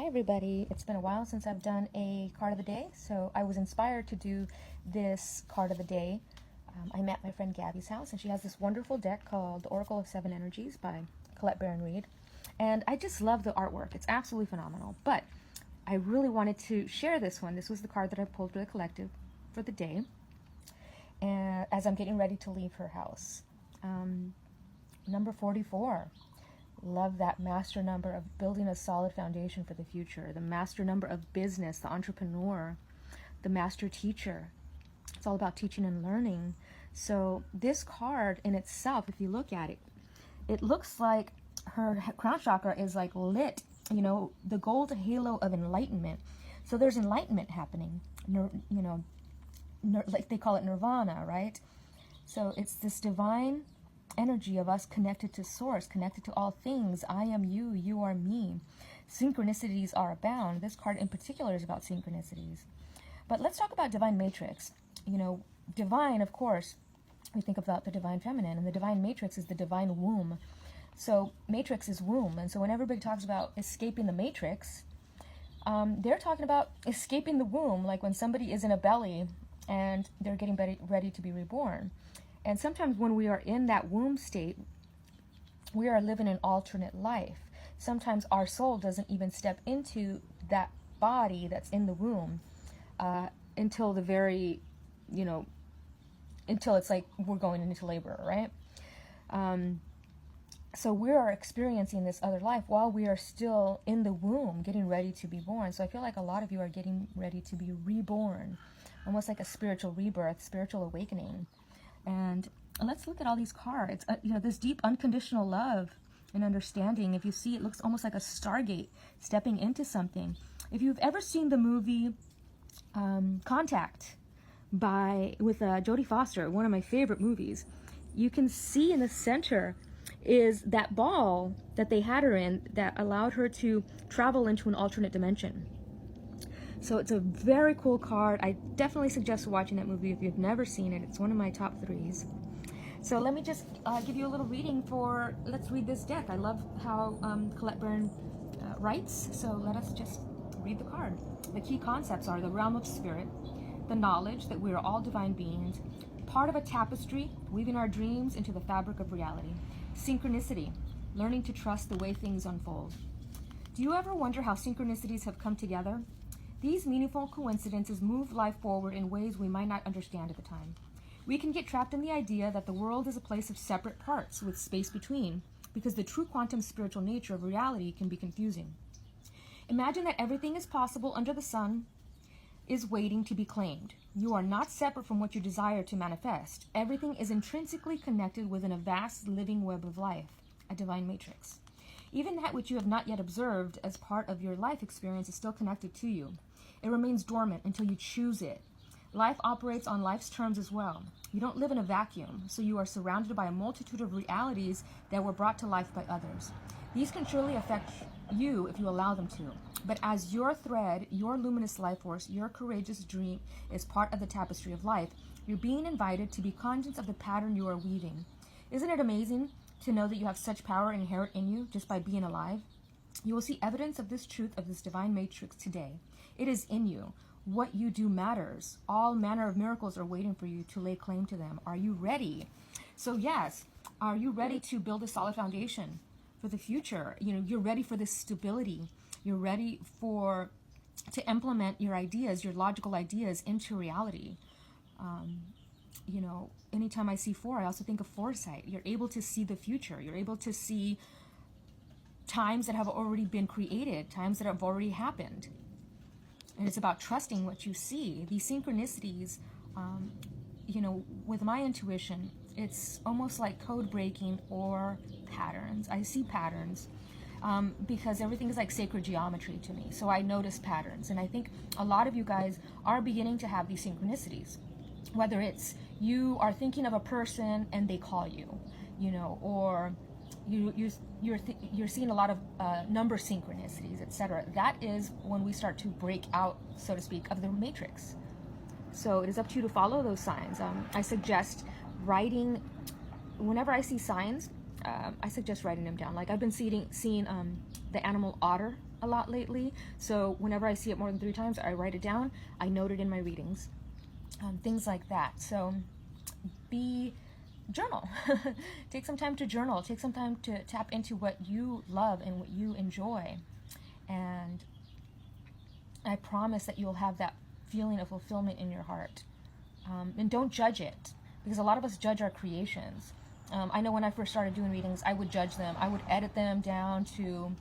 Hi everybody, it's been a while since I've done a card of the day, so I was inspired to do this card of the day. I met my friend Gabby's house, and she has this wonderful deck called The Oracle of Seven Energies by Colette Baron Reed, and I just love the artwork. It's absolutely phenomenal, but I really wanted to share this one. This was the card that I pulled for the collective for the day, and as I'm getting ready to leave her house. Number 44. Love that master number of building a solid foundation for the future. The master number of business, the entrepreneur, the master teacher. It's all about teaching and learning. So this card in itself, if you look at it, it looks like her crown chakra is like lit, you know, the gold halo of enlightenment. So there's enlightenment happening, like they call it nirvana, right? So it's this divine energy of us connected to source, connected to all things. I am you, you are me. Synchronicities are abound. This card in particular is about synchronicities. But let's talk about divine matrix. You know, divine, of course, we think about the divine feminine, and the divine matrix is the divine womb. So matrix is womb, and so when everybody talks about escaping the matrix, they're talking about escaping the womb, like when somebody is in a belly and they're getting ready to be reborn. And sometimes when we are in that womb state, we are living an alternate life. Sometimes our soul doesn't even step into that body that's in the womb until the very, until it's like we're going into labor, right? So we are experiencing this other life while we are still in the womb, getting ready to be born. So I feel like a lot of you are getting ready to be reborn, almost like a spiritual rebirth, spiritual awakening. And let's look at all these cards. This deep unconditional love and understanding. If you see, it looks almost like a stargate stepping into something. If you've ever seen the movie Contact with Jodie Foster, one of my favorite movies, you can see in the center is that ball that they had her in that allowed her to travel into an alternate dimension. So it's a very cool card. I definitely suggest watching that movie if you've never seen it. It's one of my top 3s. So let me just give you a little reading for, let's read this deck. I love how Colette Baron writes, so let us just read the card. The key concepts are the realm of spirit, the knowledge that we are all divine beings, part of a tapestry, weaving our dreams into the fabric of reality. Synchronicity, learning to trust the way things unfold. Do you ever wonder how synchronicities have come together? These meaningful coincidences move life forward in ways we might not understand at the time. We can get trapped in the idea that the world is a place of separate parts with space between, because the true quantum spiritual nature of reality can be confusing. Imagine that everything is possible under the sun is waiting to be claimed. You are not separate from what you desire to manifest. Everything is intrinsically connected within a vast living web of life, a divine matrix. Even that which you have not yet observed as part of your life experience is still connected to you. It remains dormant until you choose it. Life operates on life's terms as well. You don't live in a vacuum, so you are surrounded by a multitude of realities that were brought to life by others. These can surely affect you if you allow them to. But as your thread, your luminous life force, your courageous dream is part of the tapestry of life, you're being invited to be conscious of the pattern you are weaving. Isn't it amazing to know that you have such power inherent in you just by being alive? You will see evidence of this truth of this divine matrix today. It is in you. What you do matters. All manner of miracles are waiting for you to lay claim to them. Are you ready? So yes, are you ready to build a solid foundation for the future? You're ready for this stability. You're ready to implement your ideas, your logical ideas into reality. Anytime I see 4, I also think of foresight. You're able to see the future. You're able to see times that have already been created, times that have already happened. And it's about trusting what you see. These synchronicities, with my intuition, it's almost like code breaking or patterns. I see patterns because everything is like sacred geometry to me. So I notice patterns. And I think a lot of you guys are beginning to have these synchronicities. Whether it's you are thinking of a person and they call you, or you're seeing a lot of number synchronicities, etc. That is when we start to break out, so to speak, of the matrix. So it is up to you to follow those signs. I suggest writing, whenever I see signs, I suggest writing them down. Like I've been seeing the animal otter a lot lately. So whenever I see it more than 3 times, I write it down. I note it in my readings. Things like that. So journal. Take some time to journal. Take some time to tap into what you love and what you enjoy. And I promise that you'll have that feeling of fulfillment in your heart. And don't judge it, because a lot of us judge our creations. I know when I first started doing readings, I would judge them. I would edit them down to,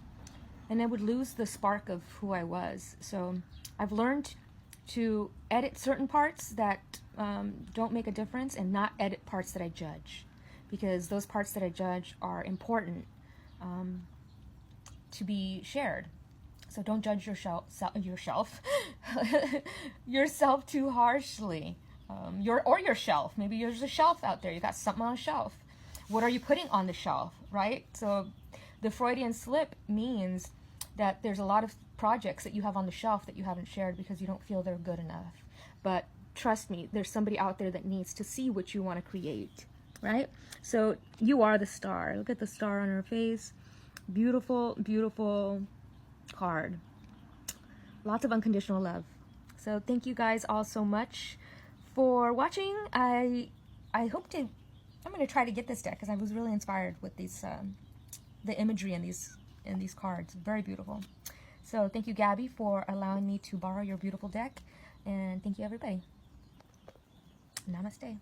and I would lose the spark of who I was. So I've learned to edit certain parts that don't make a difference, and not edit parts that I judge, because those parts that I judge are important to be shared. So don't judge yourself too harshly. Your shelf. Maybe there's a shelf out there. You got something on a shelf. What are you putting on the shelf, right? So the Freudian slip means that there's a lot of projects that you have on the shelf that you haven't shared because you don't feel they're good enough. But trust me, there's somebody out there that needs to see what you want to create, right? So you are the star. Look at the star on her face. Beautiful, beautiful card. Lots of unconditional love. So thank you guys all so much for watching. I'm going to try to get this deck because I was really inspired with these the imagery in these cards. Very beautiful. So thank you, Gabby, for allowing me to borrow your beautiful deck, and thank you, everybody. Namaste.